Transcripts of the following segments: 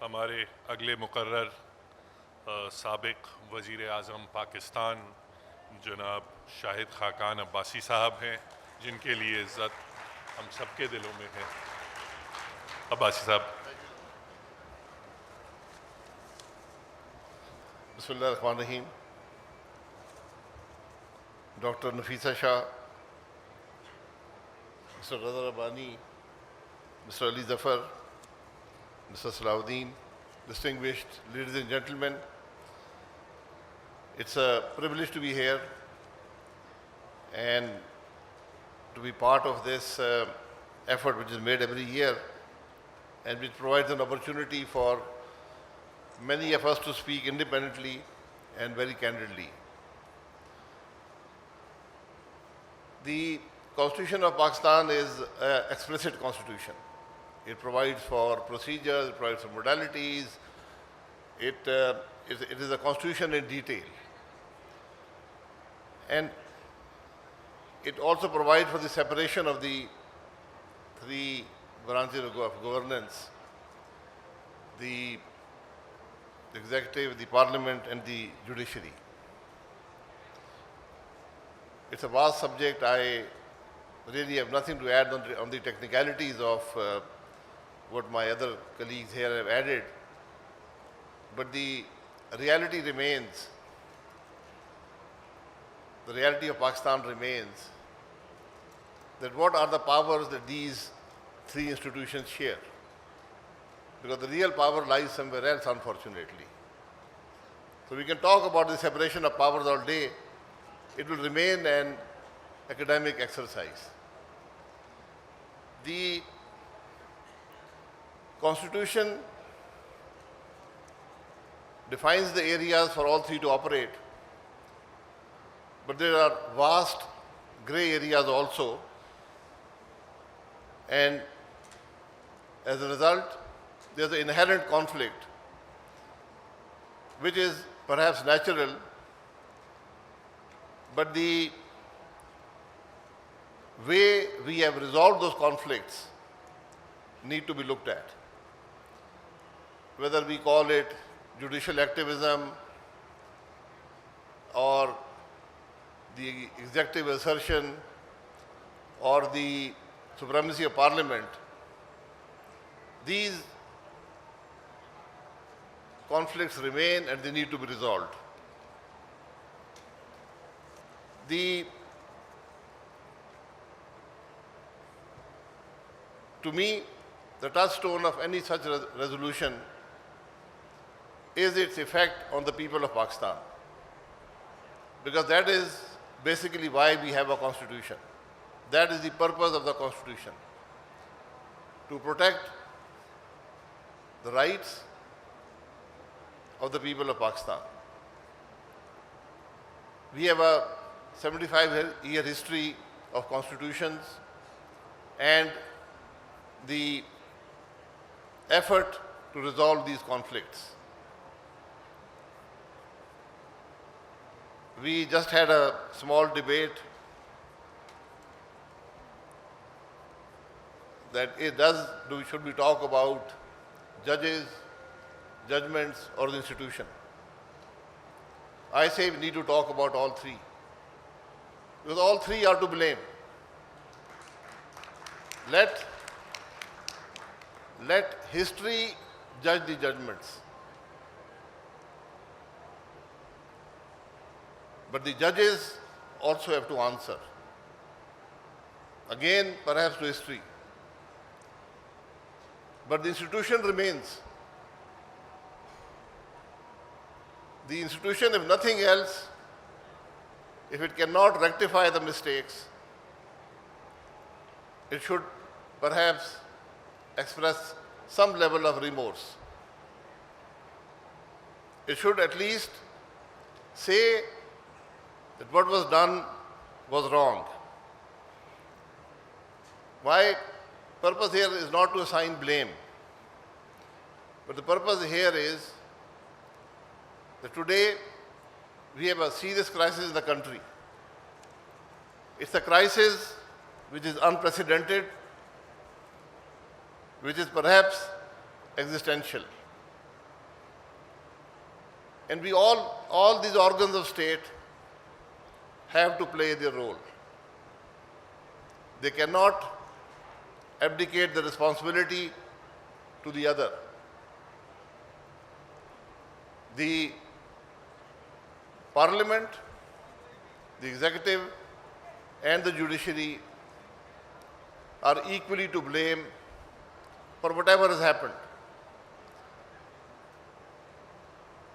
हमारे अगले मुकर्रर साबिक वज़ीर आज़म पाकिस्तान जनाब शाहिद खाकान अब्बासी साहब हैं, जिनके लिए इज़्ज़त हम सबके दिलों में है। अब्बासी साहब। बिस्मिल्लाहिर्रहमानिर्रहीम। Doctor Nafisa Shah, mister Raza Rabbani, mister Ali Zafar, Mr. Salahuddin, distinguished ladies and gentlemen, it's a privilege to be here and to be part of this effort which is made every year and which provides an opportunity for many of us to speak independently and very candidly. The Constitution of Pakistan is an explicit constitution. It provides for procedures, it provides for modalities. It is a constitution in detail. And it also provides for the separation of the three branches of governance: the executive, the parliament, and the judiciary. It's a vast subject. I really have nothing to add on the technicalities of what my other colleagues here have added, but the reality remains, the reality of Pakistan remains that what are the powers that these three institutions share? Because the real power lies somewhere else, unfortunately. So we can talk about the separation of powers all day. It will remain an academic exercise. The Constitution defines the areas for all three to operate, but there are vast gray areas also, and as a result, there's an inherent conflict, which is perhaps natural, but the way we have resolved those conflicts need to be looked at. Whether we call it judicial activism or the executive assertion or the supremacy of parliament, these conflicts remain and they need to be resolved. To me, the touchstone of any such resolution is its effect on the people of Pakistan, because that is basically why we have a constitution. That is the purpose of the constitution, to protect the rights of the people of Pakistan. We have a 75-year history of constitutions and the effort to resolve these conflicts. We just had a small debate that should we talk about judges, judgments, or the institution? I say we need to talk about all three, because all three are to blame. Let history judge the judgments. But the judges also have to answer. Again, perhaps to history. But the institution remains. The institution, if nothing else, if it cannot rectify the mistakes, it should perhaps express some level of remorse. It should at least say that what was done was wrong. My purpose here is not to assign blame, but the purpose here is that today we have a serious crisis in the country. It's a crisis which is unprecedented, which is perhaps existential. And we all these organs of state have to play their role. They cannot abdicate the responsibility to the other. The Parliament, the executive, and the judiciary are equally to blame for whatever has happened.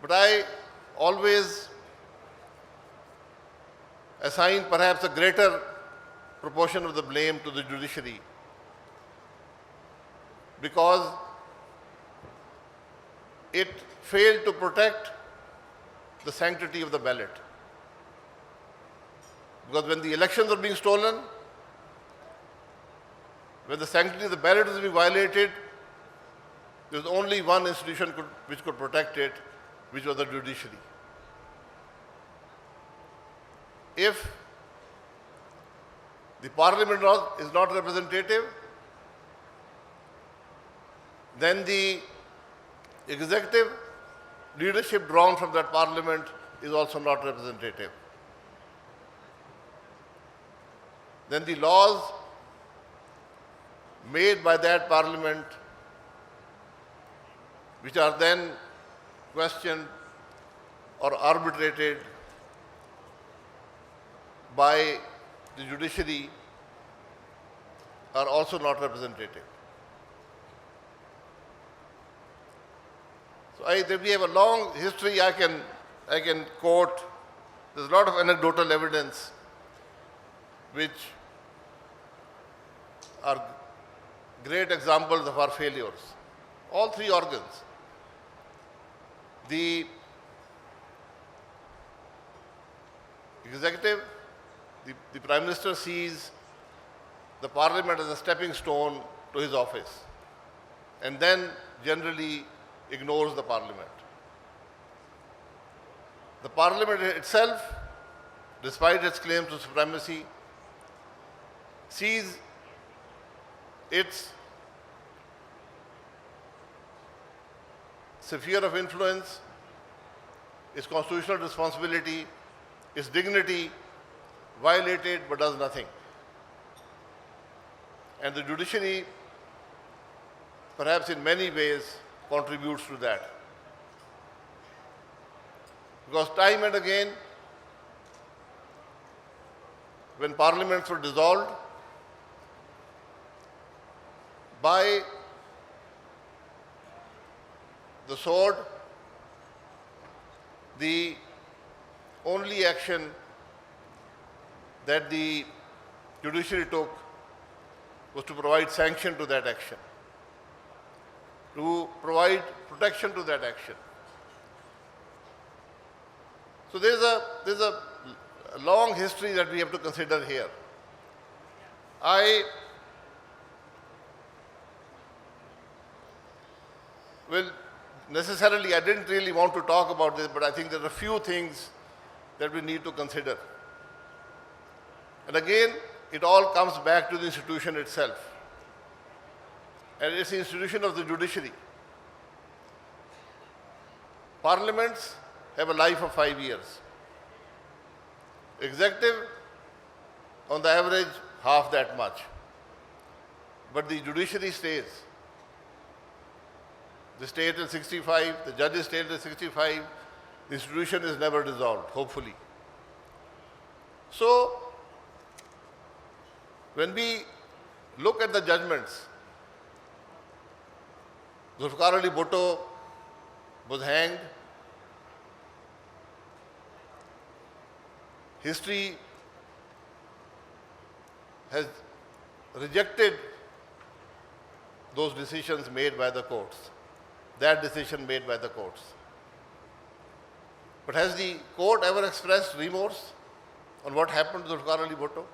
But I always assign perhaps a greater proportion of the blame to the judiciary, because it failed to protect the sanctity of the ballot. Because when the elections were being stolen, when the sanctity of the ballot was being violated, there was only one institution which could protect it, which was the judiciary. If the Parliament is not representative, then the executive leadership drawn from that Parliament is also not representative. Then the laws made by that Parliament, which are then questioned or arbitrated by the judiciary, are also not representative. So we have a long history. I can quote. There's a lot of anecdotal evidence which are great examples of our failures. All three organs. The executive, the Prime Minister sees the Parliament as a stepping stone to his office, and then generally ignores the Parliament. The Parliament itself, despite its claims to supremacy, sees its sphere of influence, its constitutional responsibility, its dignity violated, but does nothing. And the judiciary, perhaps in many ways, contributes to that. Because time and again, when parliaments were dissolved, by the sword, the only action that the judiciary took was to provide sanction to that action, to provide protection to that action. So there's a long history that we have to consider here. I didn't really want to talk about this, but I think there are a few things that we need to consider. And again, it all comes back to the institution itself. And it's the institution of the judiciary. Parliaments have a life of 5 years. Executive, on the average, half that much. But the judiciary stays. They stay till 65, the judges stay till 65, the institution is never dissolved, hopefully. So, when we look at the judgments, Zulfikar Ali Bhutto was hanged. History has rejected those decisions made by the courts, that decision made by the courts. But has the court ever expressed remorse on what happened to Zulfikar Ali Bhutto?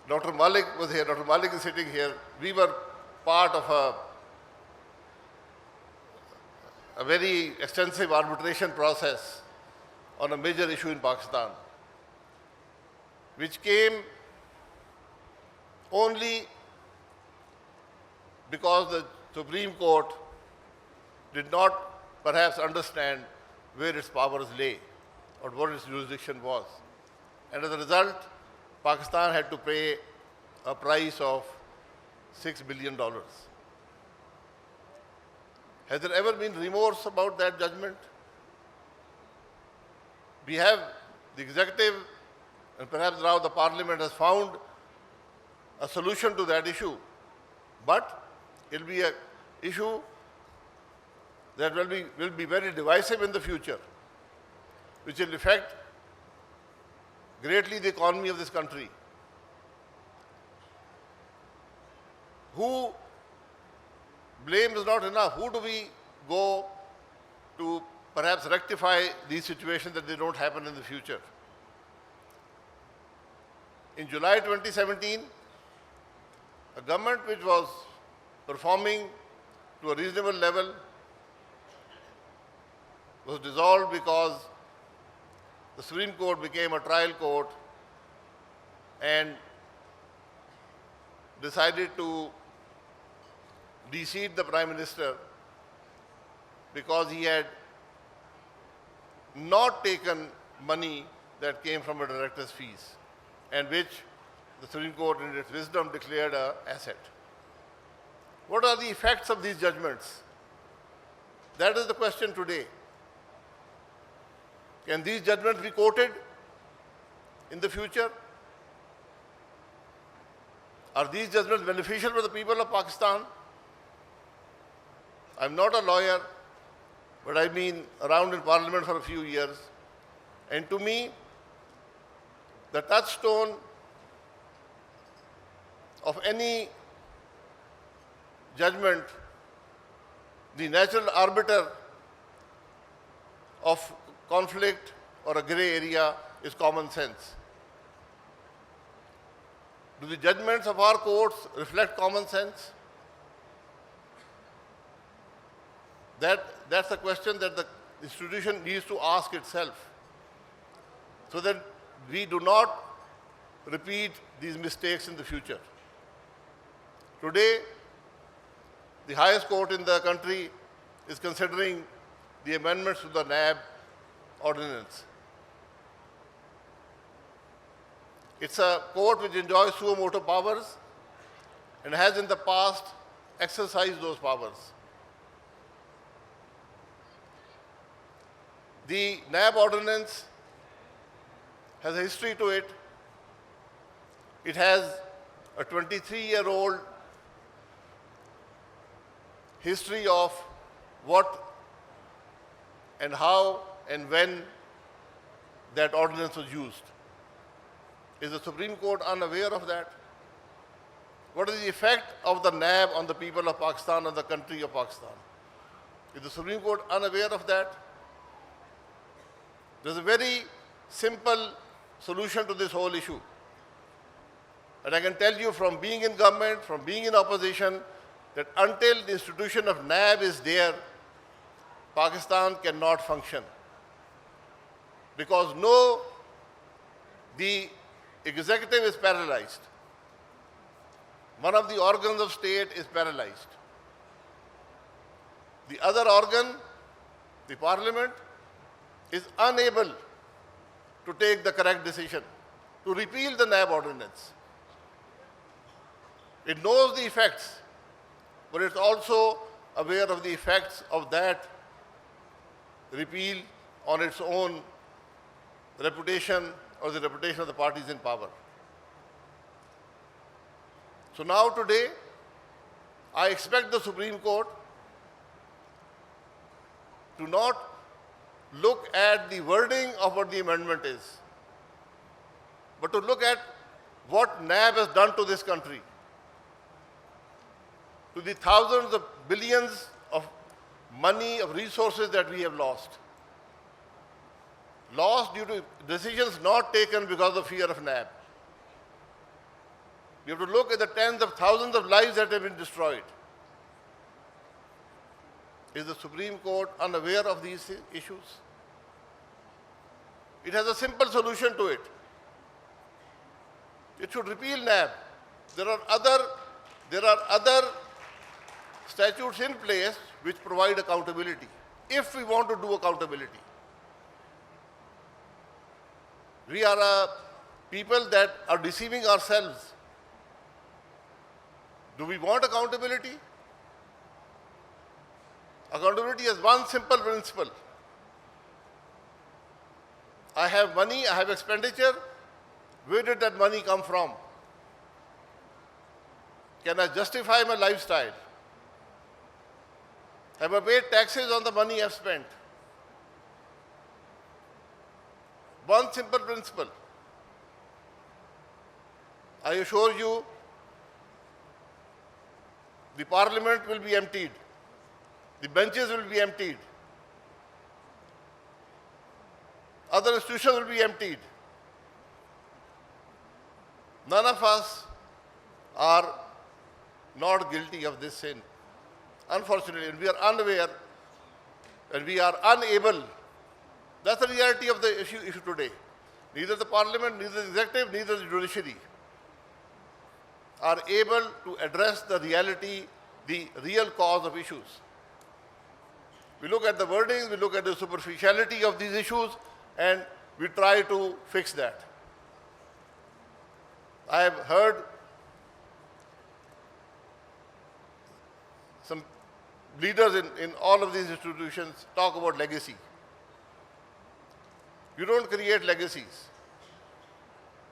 Dr. Malik was here, Dr. Malik is sitting here. We were part of a very extensive arbitration process on a major issue in Pakistan, which came only because the Supreme Court did not perhaps understand where its powers lay or what its jurisdiction was. And as a result, Pakistan had to pay a price of $6 billion. Has there ever been remorse about that judgment? We have the executive, and perhaps now the parliament has found a solution to that issue. But it will be an issue that will be very divisive in the future, which will affect greatly the economy of this country. Who blame is not enough. Who do we go to perhaps rectify these situations that they don't happen in the future? In July 2017, a government which was performing to a reasonable level was dissolved because the Supreme Court became a trial court and decided to de-seat the Prime Minister because he had not taken money that came from a director's fees and which the Supreme Court in its wisdom declared an asset. What are the effects of these judgments? That is the question today. Can these judgments be quoted in the future? Are these judgments beneficial for the people of Pakistan? I'm not a lawyer, but I've been around in Parliament for a few years. And to me, the touchstone of any judgment, the natural arbiter of conflict or a gray area is common sense. Do the judgments of our courts reflect common sense? That's a question that the institution needs to ask itself so that we do not repeat these mistakes in the future. Today, the highest court in the country is considering the amendments to the NAB ordinance. It's a court which enjoys suo motu powers and has in the past exercised those powers. The NAB ordinance has a history to it. It has a 23-year-old history of what and how and when that ordinance was used. Is the Supreme Court unaware of that? What is the effect of the NAB on the people of Pakistan and the country of Pakistan? Is the Supreme Court unaware of that? There's a very simple solution to this whole issue. And I can tell you from being in government, from being in opposition, that until the institution of NAB is there, Pakistan cannot function. Because the executive is paralyzed. One of the organs of state is paralyzed. The other organ, the parliament, is unable to take the correct decision to repeal the NAB ordinance. It knows the effects, but it's also aware of the effects of that repeal on its own reputation or the reputation of the parties in power. So now today, I expect the Supreme Court to not look at the wording of what the amendment is, but to look at what NAB has done to this country, to the thousands of billions of money, of resources that we have lost. Lost due to decisions not taken because of fear of NAB. You have to look at the tens of thousands of lives that have been destroyed. Is the Supreme Court unaware of these issues? It has a simple solution to it. It should repeal NAB. There are other statutes in place which provide accountability, if we want to do accountability. We are a people that are deceiving ourselves. Do we want accountability? Accountability has one simple principle. I have money, I have expenditure. Where did that money come from? Can I justify my lifestyle? Have I paid taxes on the money I've spent? One simple principle. I assure you, the parliament will be emptied. The benches will be emptied. Other institutions will be emptied. None of us are not guilty of this sin. Unfortunately, and we are unaware and we are unable. That's the reality of the issue today. Neither the parliament, neither the executive, neither the judiciary are able to address the reality, the real cause of issues. We look at the wordings, we look at the superficiality of these issues, and we try to fix that. I have heard some leaders in all of these institutions talk about legacy. You don't create legacies.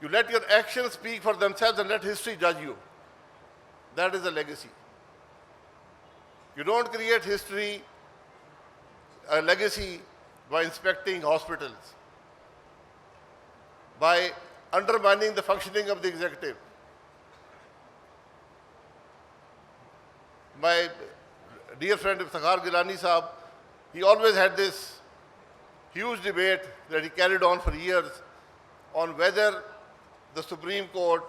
You let your actions speak for themselves and let history judge you. That is a legacy. You don't create history, a legacy, by inspecting hospitals, by undermining the functioning of the executive. My dear friend Iftikhar Gilani Sahab, he always had this huge debate that he carried on for years on whether the Supreme Court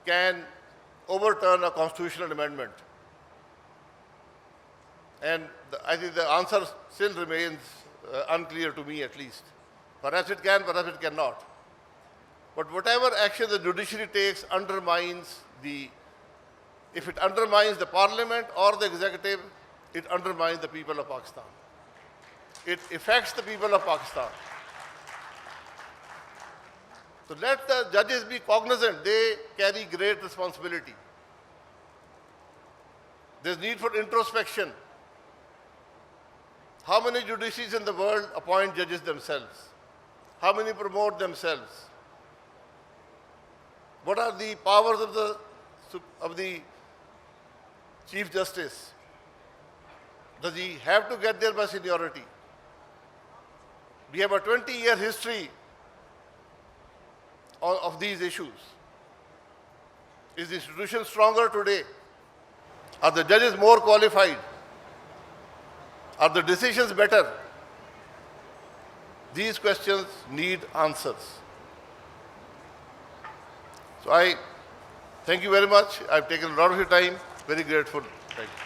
can overturn a constitutional amendment. And I think the answer still remains unclear to me at least. Perhaps it can, perhaps it cannot. But whatever action the judiciary takes undermines if it undermines the parliament or the executive, it undermines the people of Pakistan. It affects the people of Pakistan. So let the judges be cognizant. They carry great responsibility. There's need for introspection. How many judiciaries in the world appoint judges themselves? How many promote themselves? What are the powers of the Chief Justice? Does he have to get there by seniority? We have a 20-year history of these issues. Is the institution stronger today? Are the judges more qualified? Are the decisions better? These questions need answers. So I thank you very much. I've taken a lot of your time. Very grateful. Thank you.